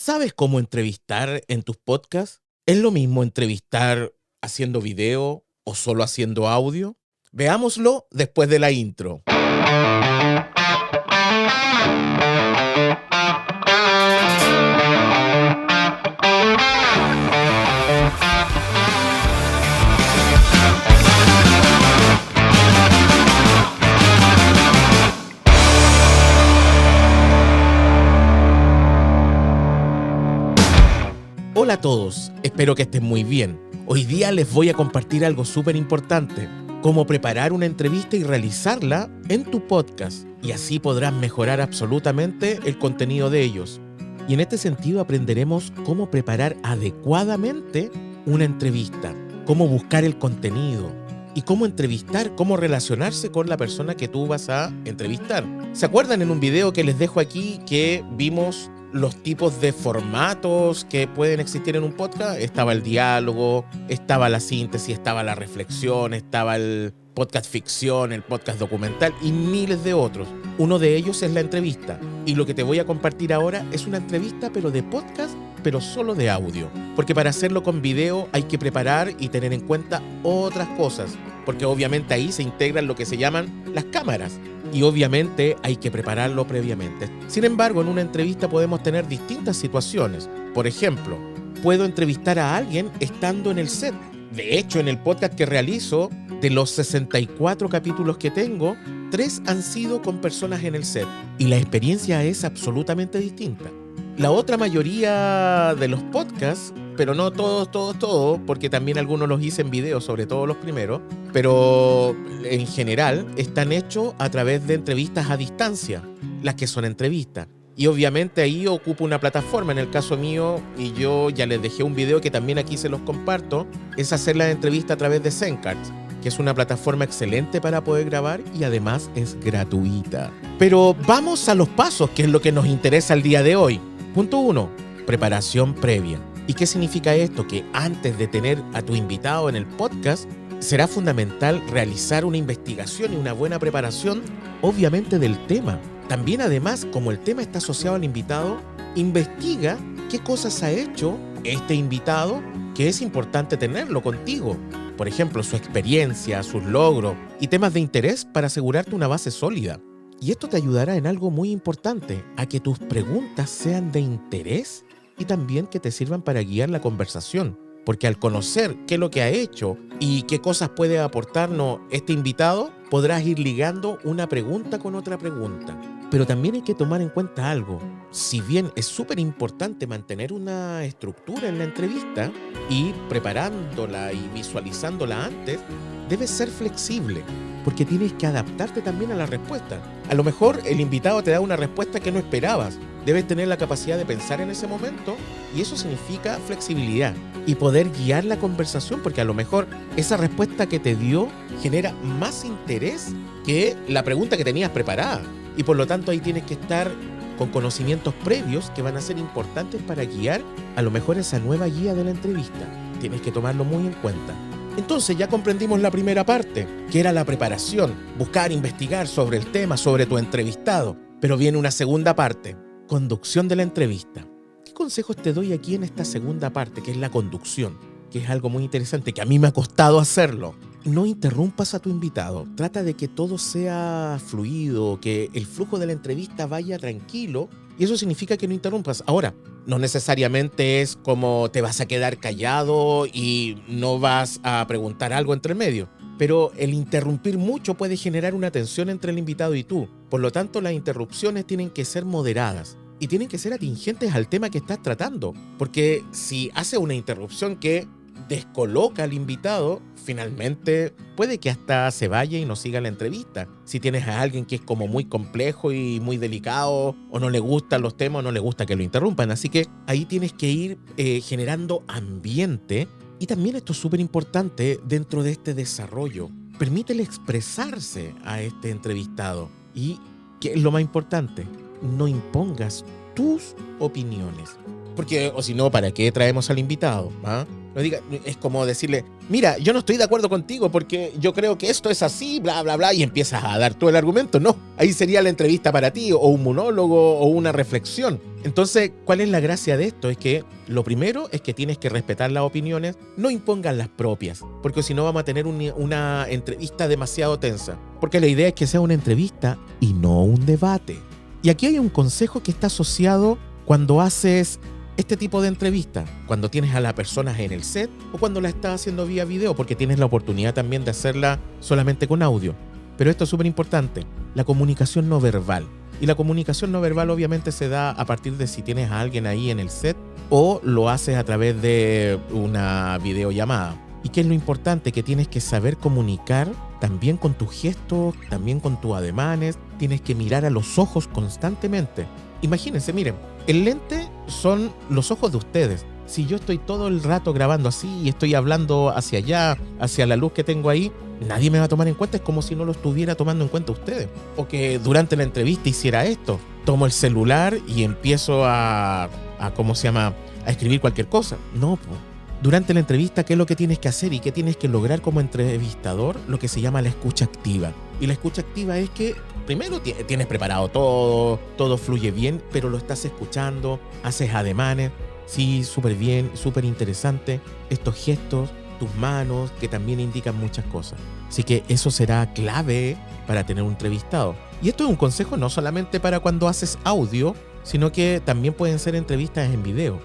¿Sabes cómo entrevistar en tus podcasts? ¿Es lo mismo entrevistar haciendo video o solo haciendo audio? Veámoslo después de la intro. Hola a todos, espero que estén muy bien. Hoy día les voy a compartir algo súper importante, cómo preparar una entrevista y realizarla en tu podcast, y así podrás mejorar absolutamente el contenido de ellos. Y en este sentido aprenderemos cómo preparar adecuadamente una entrevista, cómo buscar el contenido y cómo entrevistar, cómo relacionarse con la persona que tú vas a entrevistar. ¿Se acuerdan en un video que les dejo aquí que vimos los tipos de formatos que pueden existir en un podcast? Estaba el diálogo, estaba la síntesis, estaba la reflexión, estaba el podcast ficción, el podcast documental y miles de otros. Uno de ellos es la entrevista. Y lo que te voy a compartir ahora es una entrevista, pero de podcast, pero solo de audio. Porque para hacerlo con video hay que preparar y tener en cuenta otras cosas. Porque obviamente ahí se integran lo que se llaman las cámaras. Y obviamente hay que prepararlo previamente. Sin embargo, en una entrevista podemos tener distintas situaciones. Por ejemplo, puedo entrevistar a alguien estando en el set. De hecho, en el podcast que realizo, de los 64 capítulos que tengo, 3 han sido con personas en el set. Y la experiencia es absolutamente distinta. La otra mayoría de los podcasts, pero no todos, porque también algunos los hice en video, sobre todo los primeros, pero en general están hechos a través de entrevistas a distancia, las que son entrevistas. Y obviamente ahí ocupo una plataforma, en el caso mío, y yo ya les dejé un video que también aquí se los comparto, es hacer la entrevista a través de Zencaster, que es una plataforma excelente para poder grabar y además es gratuita. Pero vamos a los pasos, que es lo que nos interesa el día de hoy. Punto 1. Preparación previa. ¿Y qué significa esto? Que antes de tener a tu invitado en el podcast, será fundamental realizar una investigación y una buena preparación, obviamente, del tema. También, además, como el tema está asociado al invitado, investiga qué cosas ha hecho este invitado, que es importante tenerlo contigo. Por ejemplo, su experiencia, sus logros y temas de interés para asegurarte una base sólida. Y esto te ayudará en algo muy importante, a que tus preguntas sean de interés y también que te sirvan para guiar la conversación. Porque al conocer qué es lo que ha hecho y qué cosas puede aportarnos este invitado, podrás ir ligando una pregunta con otra pregunta. Pero también hay que tomar en cuenta algo. Si bien es súper importante mantener una estructura en la entrevista y preparándola y visualizándola antes, debes ser flexible, porque tienes que adaptarte también a la respuesta. A lo mejor el invitado te da una respuesta que no esperabas. Debes tener la capacidad de pensar en ese momento y eso significa flexibilidad y poder guiar la conversación, porque a lo mejor esa respuesta que te dio genera más interés que la pregunta que tenías preparada. Y por lo tanto ahí tienes que estar con conocimientos previos que van a ser importantes para guiar a lo mejor esa nueva guía de la entrevista. Tienes que tomarlo muy en cuenta. Entonces ya comprendimos la primera parte, que era la preparación, buscar, investigar sobre el tema, sobre tu entrevistado. Pero viene una segunda parte, conducción de la entrevista. ¿Qué consejos te doy aquí en esta segunda parte, que es la conducción? Que es algo muy interesante, que a mí me ha costado hacerlo. No interrumpas a tu invitado, trata de que todo sea fluido, que el flujo de la entrevista vaya tranquilo, y eso significa que no interrumpas. Ahora, no necesariamente es como te vas a quedar callado y no vas a preguntar algo entre medio, pero el interrumpir mucho puede generar una tensión entre el invitado y tú. Por lo tanto, las interrupciones tienen que ser moderadas y tienen que ser atingentes al tema que estás tratando, porque si hace una interrupción que descoloca al invitado, finalmente puede que hasta se vaya y no siga la entrevista. Si tienes a alguien que es como muy complejo y muy delicado, o no le gustan los temas, o no le gusta que lo interrumpan. Así que ahí tienes que ir generando ambiente. Y también esto es súper importante dentro de este desarrollo. Permítele expresarse a este entrevistado. Y, ¿qué es lo más importante? No impongas tus opiniones. Porque, o si no, ¿para qué traemos al invitado? ¿Ah? No diga, es como decirle, mira, yo no estoy de acuerdo contigo porque yo creo que esto es así, bla, bla, bla, y empiezas a dar todo el argumento. No, ahí sería la entrevista para ti, o un monólogo, o una reflexión. Entonces, ¿cuál es la gracia de esto? Es que lo primero es que tienes que respetar las opiniones, no impongas las propias, porque si no vamos a tener una entrevista demasiado tensa. Porque la idea es que sea una entrevista y no un debate. Y aquí hay un consejo que está asociado cuando haces este tipo de entrevista, cuando tienes a las personas en el set o cuando la estás haciendo vía video, porque tienes la oportunidad también de hacerla solamente con audio. Pero esto es súper importante, la comunicación no verbal. Y la comunicación no verbal obviamente se da a partir de si tienes a alguien ahí en el set o lo haces a través de una videollamada. ¿Y qué es lo importante? Que tienes que saber comunicar también con tus gestos, también con tus ademanes. Tienes que mirar a los ojos constantemente. Imagínense, miren, el lente son los ojos de ustedes. Si yo estoy todo el rato grabando así y estoy hablando hacia allá, hacia la luz que tengo ahí, nadie me va a tomar en cuenta. Es como si no lo estuviera tomando en cuenta ustedes. O que durante la entrevista hiciera esto. Tomo el celular y empiezo a escribir cualquier cosa. No, pues. Durante la entrevista, ¿qué es lo que tienes que hacer y qué tienes que lograr como entrevistador? Lo que se llama la escucha activa. Y la escucha activa es que primero tienes preparado todo fluye bien, pero lo estás escuchando, haces ademanes, sí, súper bien, súper interesante. Estos gestos, tus manos, que también indican muchas cosas. Así que eso será clave para tener un entrevistado. Y esto es un consejo no solamente para cuando haces audio, sino que también pueden ser entrevistas en video.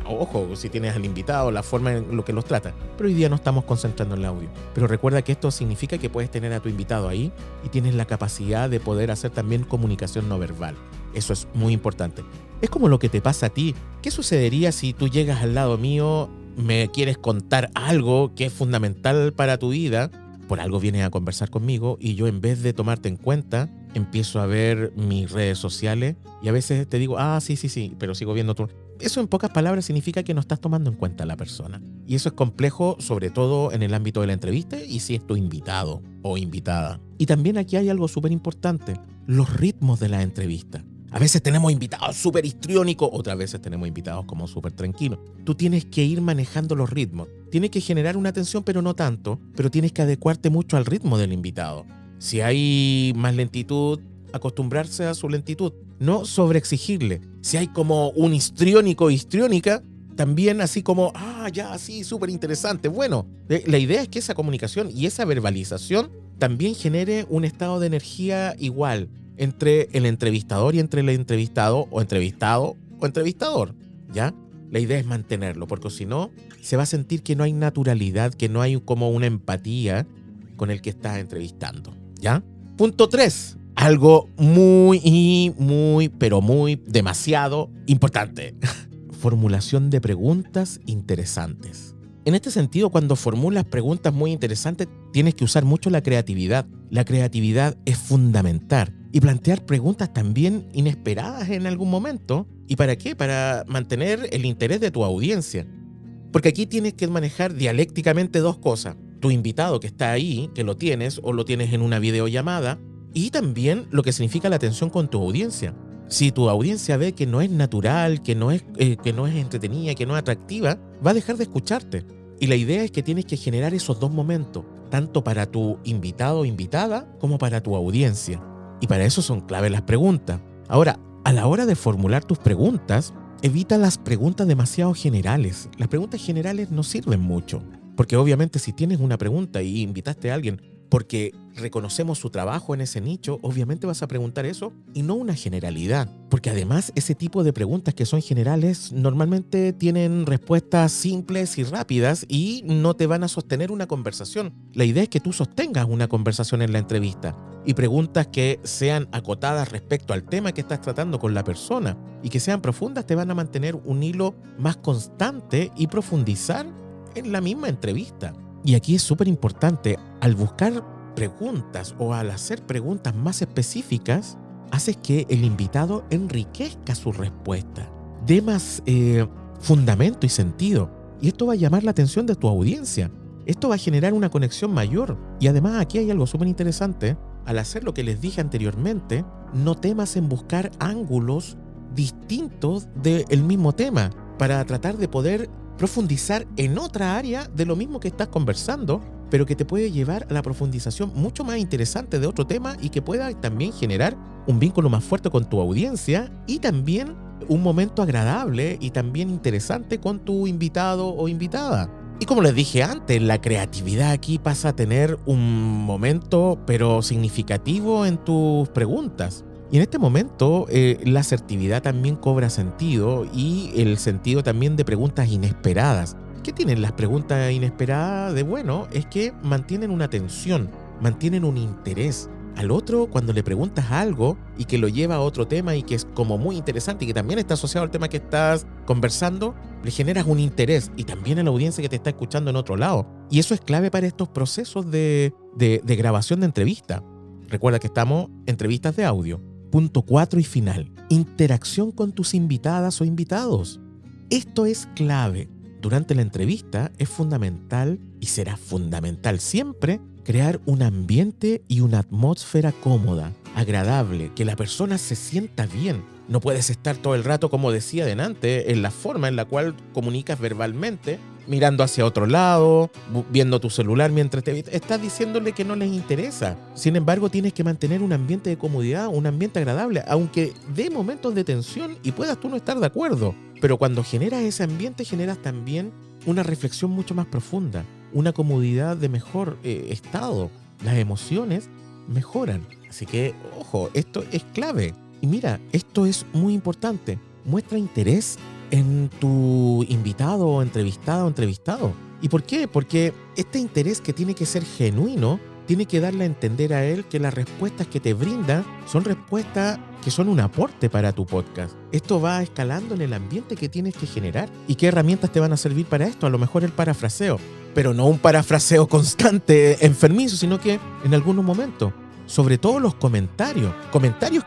Ojo, si tienes al invitado, la forma en lo que los trata. Pero hoy día no estamos concentrando en el audio. Pero recuerda que esto significa que puedes tener a tu invitado ahí y tienes la capacidad de poder hacer también comunicación no verbal. Eso es muy importante. Es como lo que te pasa a ti. ¿Qué sucedería si tú llegas al lado mío, me quieres contar algo que es fundamental para tu vida? Por algo vienes a conversar conmigo y yo, en vez de tomarte en cuenta, empiezo a ver mis redes sociales y a veces te digo, sí, pero sigo viendo tu... Eso, en pocas palabras, significa que no estás tomando en cuenta a la persona. Y eso es complejo, sobre todo en el ámbito de la entrevista y si es tu invitado o invitada. Y también aquí hay algo súper importante, los ritmos de la entrevista. A veces tenemos invitados súper histriónicos, otras veces tenemos invitados como súper tranquilos. Tú tienes que ir manejando los ritmos. Tienes que generar una tensión, pero no tanto, pero tienes que adecuarte mucho al ritmo del invitado. Si hay más lentitud, acostumbrarse a su lentitud, no sobreexigirle. Si hay como un histriónico o histriónica, también así como, sí, súper interesante. Bueno, la idea es que esa comunicación y esa verbalización también genere un estado de energía igual entre el entrevistador y entre el entrevistado o entrevistador, ¿ya? La idea es mantenerlo, porque si no, se va a sentir que no hay naturalidad, que no hay como una empatía con el que estás entrevistando, ¿ya? Punto 3. Algo muy demasiado importante. Formulación de preguntas interesantes. En este sentido, cuando formulas preguntas muy interesantes, tienes que usar mucho la creatividad. La creatividad es fundamental. Y plantear preguntas también inesperadas en algún momento. ¿Y para qué? Para mantener el interés de tu audiencia. Porque aquí tienes que manejar dialécticamente dos cosas. Tu invitado que está ahí, que lo tienes o lo tienes en una videollamada, y también lo que significa la atención con tu audiencia. Si tu audiencia ve que no es natural, que no es entretenida, que no es atractiva, va a dejar de escucharte. Y la idea es que tienes que generar esos dos momentos, tanto para tu invitado o invitada como para tu audiencia. Y para eso son claves las preguntas. Ahora, a la hora de formular tus preguntas, evita las preguntas demasiado generales. Las preguntas generales no sirven mucho. Porque obviamente si tienes una pregunta y invitaste a alguien porque reconocemos su trabajo en ese nicho, obviamente vas a preguntar eso y no una generalidad. Porque además ese tipo de preguntas que son generales normalmente tienen respuestas simples y rápidas y no te van a sostener una conversación. La idea es que tú sostengas una conversación en la entrevista y preguntas que sean acotadas respecto al tema que estás tratando con la persona y que sean profundas te van a mantener un hilo más constante y profundizar en la misma entrevista. Y aquí es súper importante, al buscar preguntas o al hacer preguntas más específicas, haces que el invitado enriquezca su respuesta, dé más fundamento y sentido. Y esto va a llamar la atención de tu audiencia. Esto va a generar una conexión mayor. Y además aquí hay algo súper interesante. Al hacer lo que les dije anteriormente, no temas en buscar ángulos distintos del mismo tema. para tratar de poder profundizar en otra área de lo mismo que estás conversando, pero que te puede llevar a la profundización mucho más interesante de otro tema y que pueda también generar un vínculo más fuerte con tu audiencia y también un momento agradable y también interesante con tu invitado o invitada. Y como les dije antes, la creatividad aquí pasa a tener un momento pero significativo en tus preguntas. Y en este momento la asertividad también cobra sentido y el sentido también de preguntas inesperadas. ¿Qué tienen las preguntas inesperadas de bueno? Es que mantienen una atención, mantienen un interés. Al otro, cuando le preguntas algo y que lo lleva a otro tema y que es como muy interesante y que también está asociado al tema que estás conversando, le generas un interés y también a la audiencia que te está escuchando en otro lado. Y eso es clave para estos procesos de grabación de entrevista. Recuerda que estamos en entrevistas de audio. Punto 4 y final. Interacción con tus invitadas o invitados. Esto es clave. Durante la entrevista es fundamental y será fundamental siempre crear un ambiente y una atmósfera cómoda, agradable, que la persona se sienta bien. No puedes estar todo el rato, como decía delante, en la forma en la cual comunicas verbalmente, mirando hacia otro lado, viendo tu celular mientras estás diciéndole que no les interesa. Sin embargo, tienes que mantener un ambiente de comodidad, un ambiente agradable, aunque dé momentos de tensión y puedas tú no estar de acuerdo. Pero cuando generas ese ambiente, generas también una reflexión mucho más profunda, una comodidad de mejor estado. Las emociones mejoran. Así que, ojo, esto es clave. Y mira, esto es muy importante. Muestra interés en tu invitado o entrevistada o entrevistado. ¿Y por qué? Porque este interés que tiene que ser genuino, tiene que darle a entender a él que las respuestas que te brinda son respuestas que son un aporte para tu podcast. Esto va escalando en el ambiente que tienes que generar. ¿Y qué herramientas te van a servir para esto? A lo mejor el parafraseo, pero no un parafraseo constante, enfermizo, sino que en algunos momentos. Sobre todo los comentarios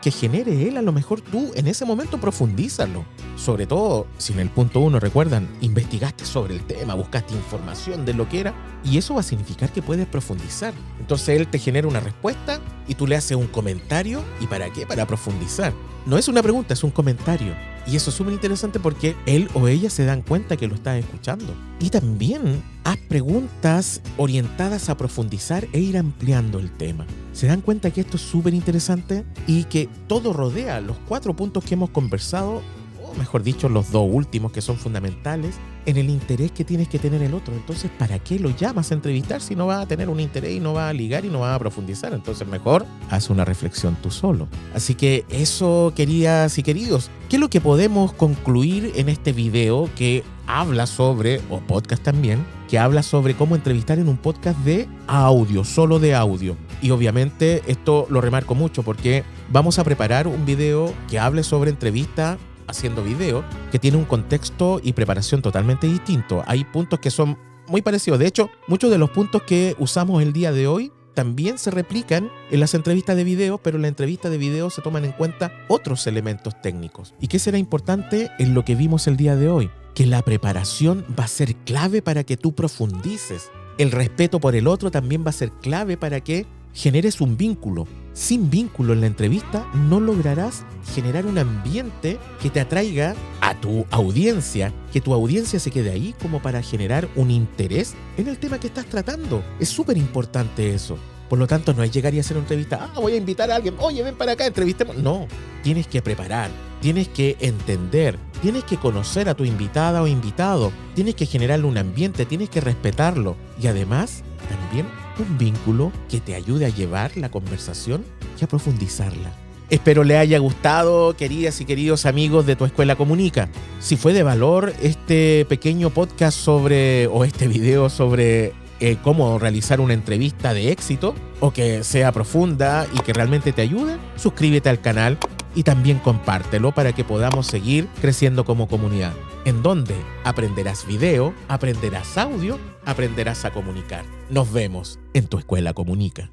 que genere él, a lo mejor tú en ese momento profundízalo. Sobre todo si en el punto 1, recuerdan, investigaste sobre el tema, buscaste información de lo que era, y eso va a significar que puedes profundizar. Entonces él te genera una respuesta y tú le haces un comentario. ¿Y para qué? Para profundizar. No es una pregunta, es un comentario. Y eso es súper interesante porque él o ella se dan cuenta que lo estás escuchando. Y también haz preguntas orientadas a profundizar e ir ampliando el tema. Se dan cuenta que esto es súper interesante y que todo rodea los 4 puntos que hemos conversado, o mejor dicho, los 2 últimos que son fundamentales, en el interés que tienes que tener el otro. Entonces, ¿para qué lo llamas a entrevistar si no vas a tener un interés y no vas a ligar y no vas a profundizar? Entonces, mejor haz una reflexión tú solo. Así que eso, queridas y queridos, ¿qué es lo que podemos concluir en este video que habla sobre, o podcast también, que habla sobre cómo entrevistar en un podcast de audio, solo de audio? Y obviamente esto lo remarco mucho porque vamos a preparar un video que hable sobre entrevista haciendo video, que tiene un contexto y preparación totalmente distinto. Hay puntos que son muy parecidos. De hecho, muchos de los puntos que usamos el día de hoy también se replican en las entrevistas de video, pero en la entrevista de video se toman en cuenta otros elementos técnicos. ¿Y qué será importante en lo que vimos el día de hoy? Que la preparación va a ser clave para que tú profundices. El respeto por el otro también va a ser clave para que generes un vínculo. Sin vínculo en la entrevista no lograrás generar un ambiente que te atraiga a tu audiencia, que tu audiencia se quede ahí como para generar un interés en el tema que estás tratando. Es súper importante eso. Por lo tanto, no es llegar y hacer una entrevista. Voy a invitar a alguien. Oye, ven para acá, entrevistemos. No, tienes que preparar, tienes que entender, tienes que conocer a tu invitada o invitado, tienes que generarle un ambiente, tienes que respetarlo. Y además, también un vínculo que te ayude a llevar la conversación y a profundizarla. Espero le haya gustado, queridas y queridos amigos de Tu Escuela Comunica. Si fue de valor este pequeño podcast o este video sobre cómo realizar una entrevista de éxito, o que sea profunda y que realmente te ayude, suscríbete al canal y también compártelo para que podamos seguir creciendo como comunidad, en donde aprenderás video, aprenderás audio, aprenderás a comunicar. Nos vemos en Tu Escuela Comunica.